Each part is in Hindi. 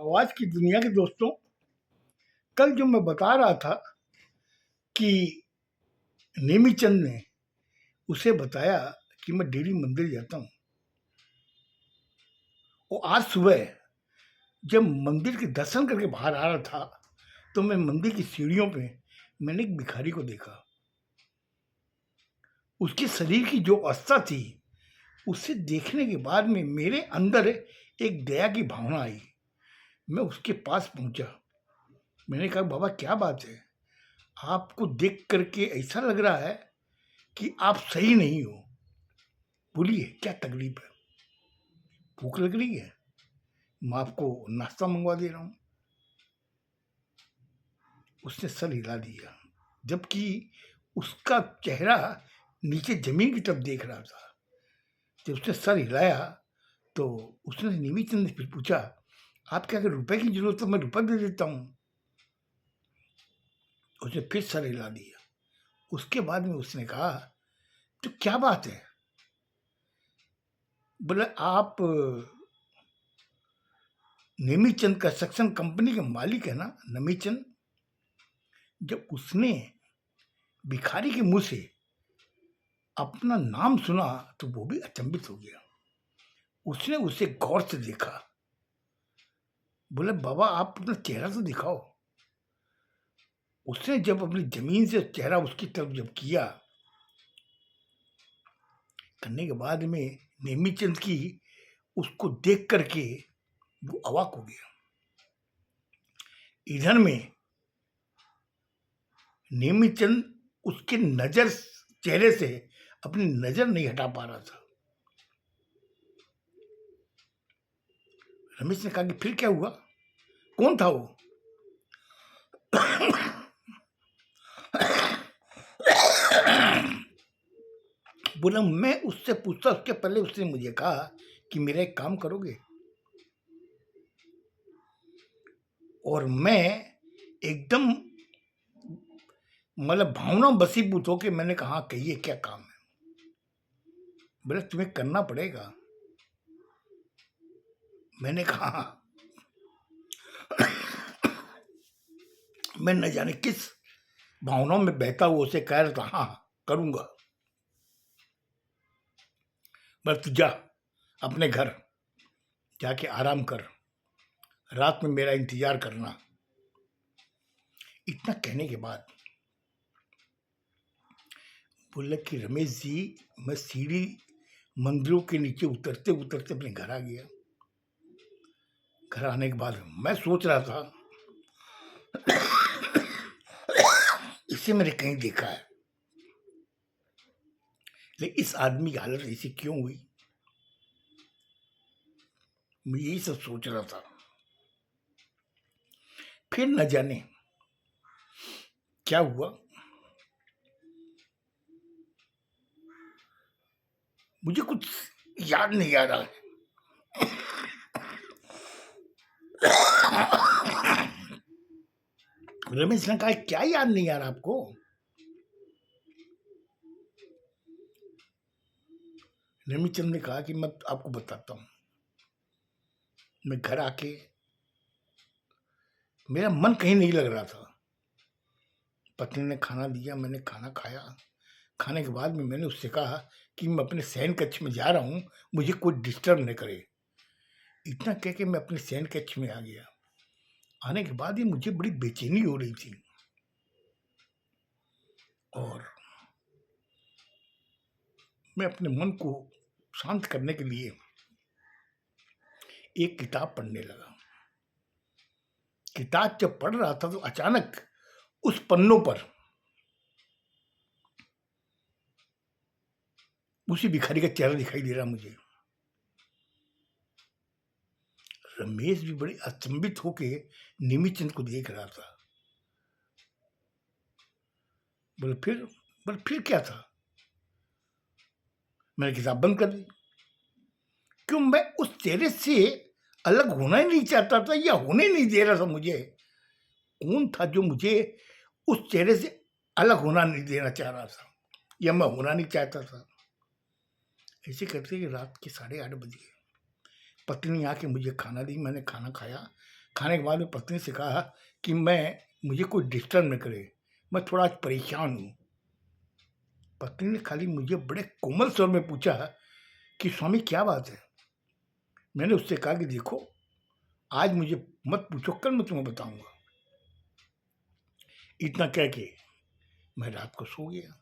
आवाज की दुनिया के दोस्तों, कल जो मैं बता रहा था कि नेमीचंद ने उसे बताया कि मैं डेली मंदिर जाता हूँ। वो आज सुबह जब मंदिर के दर्शन करके बाहर आ रहा था तो मैं मंदिर की सीढ़ियों पे मैंने एक भिखारी को देखा। उसके शरीर की जो अवस्था थी उसे देखने के बाद में मेरे अंदर एक दया की भावना आई। मैं उसके पास पहुंचा। मैंने कहा, बाबा क्या बात है, आपको देख करके ऐसा लग रहा है कि आप सही नहीं हो। बोलिए क्या तकलीफ है? भूख लग रही है? मैं आपको नाश्ता मंगवा दे रहा हूँ। उसने सर हिला दिया, जबकि उसका चेहरा नीचे जमीन की तरफ देख रहा था। जब उसने सर हिलाया तो उसने नेमीचंद ने फिर पूछा, आप क्या, अगर रुपए की जरूरत तो मैं रुपए दे देता हूँ। उसने फिर सर हिला दिया। उसके बाद में उसने कहा, तो क्या बात है? बोले, आप नेमीचंद कंस्ट्रक्शन कंपनी के मालिक है ना, नेमीचंद? जब उसने भिखारी के मुंह से अपना नाम सुना तो वो भी अचंभित हो गया। उसने उसे गौर से देखा। बोले, बाबा आप अपना चेहरा तो दिखाओ। उसने जब अपनी जमीन से चेहरा उसकी तरफ जब किया, करने के बाद में नेमीचंद की उसको देख करके वो अवाक हो गया। इधर में नेमीचंद उसके नजर चेहरे से अपनी नजर नहीं हटा पा रहा था। रमेश ने कहा कि फिर क्या हुआ, कौन था वो? बोला, मैं उससे पूछता, उसके पहले उसने मुझे कहा कि मेरा एक काम करोगे। और मैं एकदम मतलब भावना बसीभूत होके मैंने कहा, कहिए क्या काम है? बोले, तुम्हें करना पड़ेगा। मैंने कहा, मैं न जाने किस भावनाओं में बहता हुआ उसे कह रहा था, हाँ करूंगा। बस तू जा अपने घर जाके आराम कर, रात में मेरा इंतजार करना। इतना कहने के बाद बोला कि रमेश जी, मैं सीढ़ी मंदिरों के नीचे उतरते उतरते अपने घर आ गया। घर आने के बाद मैं सोच रहा था इसे मैंने कहीं देखा है, लेकिन इस आदमी की हालत ऐसी क्यों हुई? मैं यही सब सोच रहा था। फिर न जाने क्या हुआ, मुझे कुछ याद नहीं आ रहा है। रमेश ने कहा, क्या याद नहीं आ रहा आपको? नेमीचंद ने कहा कि मैं आपको बताता हूं। मैं घर आके मेरा मन कहीं नहीं लग रहा था। पत्नी ने खाना दिया, मैंने खाना खाया। खाने के बाद में मैंने उससे कहा कि मैं अपने शयन कक्ष में जा रहा हूँ, मुझे कोई डिस्टर्ब न करे। इतना कह के मैं अपने शयन कक्ष में आ गया। आने के बाद ही मुझे बड़ी बेचैनी हो रही थी और मैं अपने मन को शांत करने के लिए एक किताब पढ़ने लगा। किताब जब पढ़ रहा था तो अचानक उस पन्नों पर उसी भिखारी का चेहरा दिखाई दे रहा मुझे। रमेश भी बड़ी अचंभित होके नेमीचंद को देख रहा था। बोले फिर क्या था? मैंने किताब बंद कर दी। क्यों? मैं उस चेहरे से अलग होना ही नहीं चाहता था या होने नहीं दे रहा था मुझे। कौन था जो मुझे उस चेहरे से अलग होना नहीं देना चाह रहा था या मैं होना नहीं चाहता था? ऐसे करते कि रात के 8:30 बज गए। पत्नी आके मुझे खाना दी, मैंने खाना खाया। खाने के बाद में पत्नी से कहा कि मुझे कोई डिस्टर्ब न करे, मैं थोड़ा आज परेशान हूँ। पत्नी ने खाली मुझे बड़े कोमल स्वर में पूछा कि स्वामी क्या बात है। मैंने उससे कहा कि देखो, आज मुझे मत पूछो, कल मैं तुम्हें बताऊंगा। इतना कह के मैं रात को सो गया।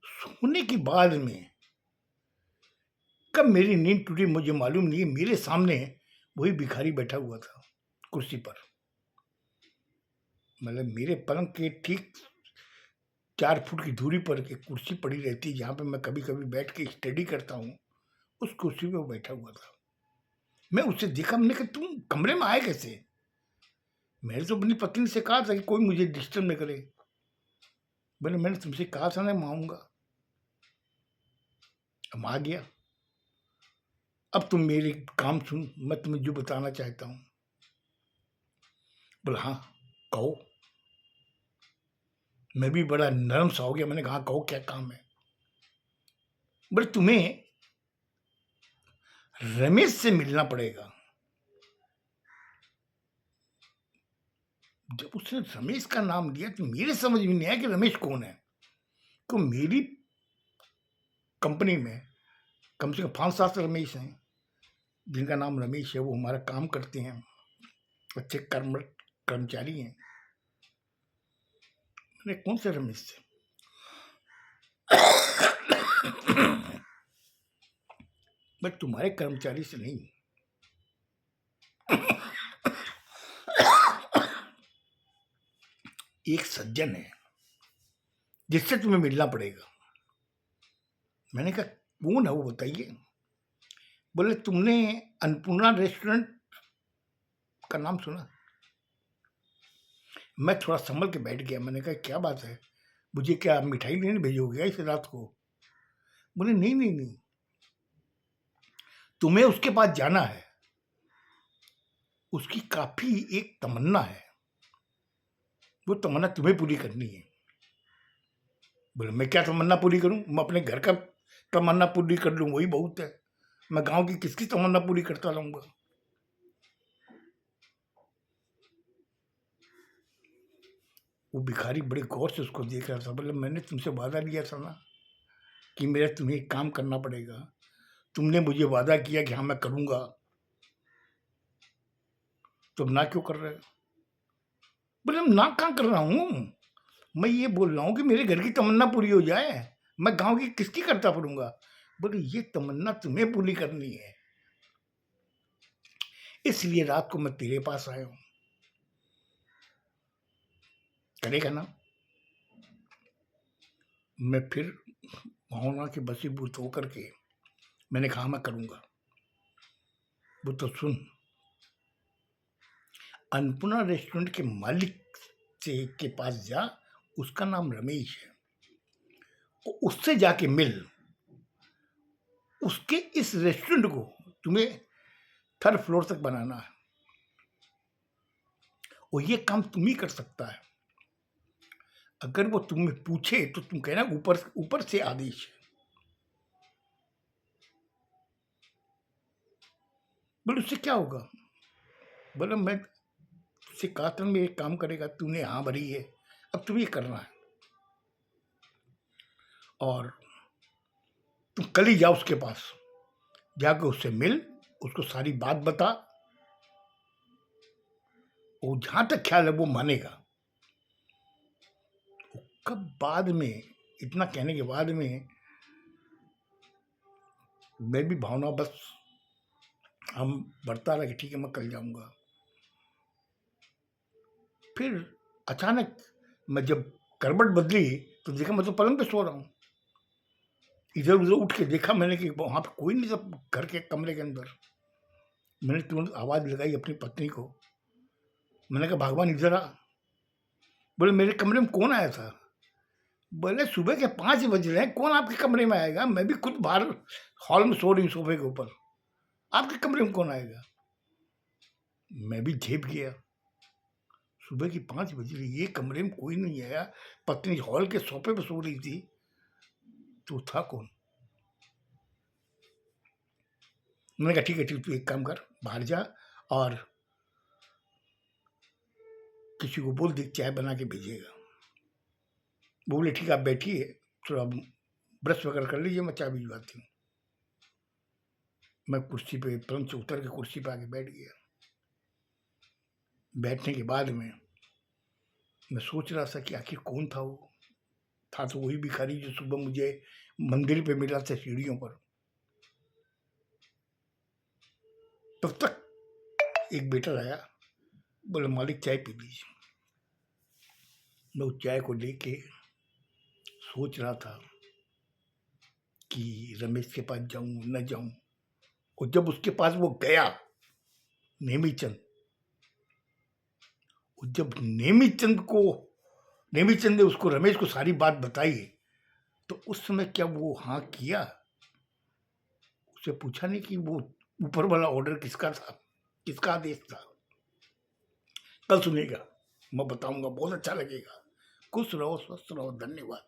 सोने के बाद में कब मेरी नींद टूटी मुझे मालूम नहीं। मेरे सामने वही भिखारी बैठा हुआ था कुर्सी पर, मतलब मेरे पलंग के ठीक 4 फुट की दूरी पर एक कुर्सी पड़ी रहती, जहाँ पे मैं कभी कभी बैठ के स्टडी करता हूँ। उस कुर्सी पे वो बैठा हुआ था। मैं उससे देखा, मैंने कहा तुम कमरे में आए कैसे। मैंने तो अपनी पत्नी से कहा था कि कोई मुझे डिस्टर्ब न करे। बोले मैंने तुमसे कहा था ना मैं आऊंगा, अब आ गया। अब तुम मेरे काम सुन, मैं तुम्हें जो बताना चाहता हूँ। बोला हाँ कहो। मैं भी बड़ा नरम सा हो गया। मैंने कहा कहो क्या काम है। बोले तुम्हें रमेश से मिलना पड़ेगा। जब उसने रमेश का नाम लिया तो मेरे समझ में नहीं आया कि रमेश कौन है। तो मेरी कंपनी में कम से कम 5-7 रमेश हैं, जिनका नाम रमेश है। वो हमारा काम करते हैं, अच्छे कर्मचारी हैं। मैंने कौन से रमेश से। मैं तुम्हारे कर्मचारी से नहीं, एक सज्जन है जिससे तुम्हें मिलना पड़ेगा। मैंने कहा कौन है वो बताइए। बोले तुमने अन्नपूर्णा रेस्टोरेंट का नाम सुना। मैं थोड़ा संभल के बैठ गया। मैंने कहा क्या बात है, मुझे क्या मिठाई लेने भेजोगे क्या इस रात को। बोले नहीं नहीं नहीं, तुम्हें उसके पास जाना है, उसकी काफी एक तमन्ना है, वो तमन्ना तुम्हें पूरी करनी है। बोले मैं क्या तमन्ना पूरी करूं, मैं अपने घर का तमन्ना पूरी कर लूं वही बहुत है। मैं गांव की किसकी तमन्ना पूरी करता रहूंगा। वो भिखारी बड़े गौर से उसको देख रहा था। बोले मैंने तुमसे वादा लिया था ना कि मेरा तुम्हें एक काम करना पड़ेगा। तुमने मुझे वादा किया कि हाँ मैं करूंगा, तुम ना क्यों कर रहे हो। बोले ना कहाँ कर रहा हूँ, मैं ये बोल रहा हूँ कि मेरे घर की तमन्ना पूरी हो जाए। मैं गांव की किसकी करता फिरूंगा। बोले ये तमन्ना तुम्हें पूरी करनी है, इसलिए रात को मैं तेरे पास आया हूँ। करेगा ना। मैं फिर भावना के बसीभूत होकर के मैंने कहा मैं करूंगा। वो तो सुन, अन्नपूर्णा रेस्टोरेंट के मालिक से के पास जा, उसका नाम रमेश है, उससे जाके मिल। उसके इस रेस्टोरेंट को तुम्हें 3rd फ्लोर तक बनाना है, और ये काम तुम ही कर सकता है। अगर वो तुम्हें पूछे तो तुम कहना ऊपर ऊपर से आदेश है। बोले उससे क्या होगा। बोले मैं तुझसे कहा था मैं एक काम करेगा, तूने हाँ भरी है, अब तुम्हें ये करना है, और तुम कल ही जाओ उसके पास, जाकर उससे मिल, उसको सारी बात बता, वो जहां तक ख्याल है वो मानेगा। कब बाद में इतना कहने के बाद में मैं भी भावना बस हम बढ़ता रहा कि ठीक है मैं कल जाऊंगा। फिर अचानक मैं जब करवट बदली तो देखा मैं तो पलंग पे सो रहा हूँ। इधर उधर उठ के देखा मैंने कि वहां पे कोई नहीं था घर के कमरे के अंदर। मैंने तुरंत आवाज लगाई अपनी पत्नी को। मैंने कहा भगवान इधर आ। बोले मेरे कमरे में कौन आया था। बोले सुबह के 5 बज रहे हैं, कौन आपके कमरे में आएगा, मैं भी खुद बाहर हॉल में सो रही हूँ सोफे के ऊपर, आपके कमरे में कौन आएगा। मैं भी झेप गया। सुबह की 5 बज रही, ये कमरे में कोई नहीं आया, पत्नी हॉल के सोफे पे सो रही थी, तो था कौन। मैंने कहा ठीक है तू एक काम कर, बाहर जा और किसी को बोल दे चाय बना के भेजेगा। वो बोले ठीक है आप बैठिए, थोड़ा ब्रश वगैरह कर लीजिए, मैं चाय भिजवाती हूँ। मैं कुर्सी पे तुरंत से उतर के कुर्सी पे आके बैठ गया। बैठने के बाद में मैं सोच रहा था कि आखिर कौन था वो। था तो वही भिखारी जो सुबह मुझे मंदिर पे मिला था सीढ़ियों पर। तब तक एक वेटर आया, बोले मालिक चाय पी लीजिए। मैं उस चाय को लेके सोच रहा था कि रमेश के पास जाऊं न जाऊं। और जब उसके पास वो गया, नेमीचंद, और जब नेमीचंद ने उसको रमेश को सारी बात बताई, तो उस समय क्या वो हाँ किया? उससे पूछा नहीं कि वो ऊपर वाला ऑर्डर किसका था, किसका आदेश था? कल सुनेगा, मैं बताऊंगा, बहुत अच्छा लगेगा। खुश रहो, स्वस्थ रहो, धन्यवाद।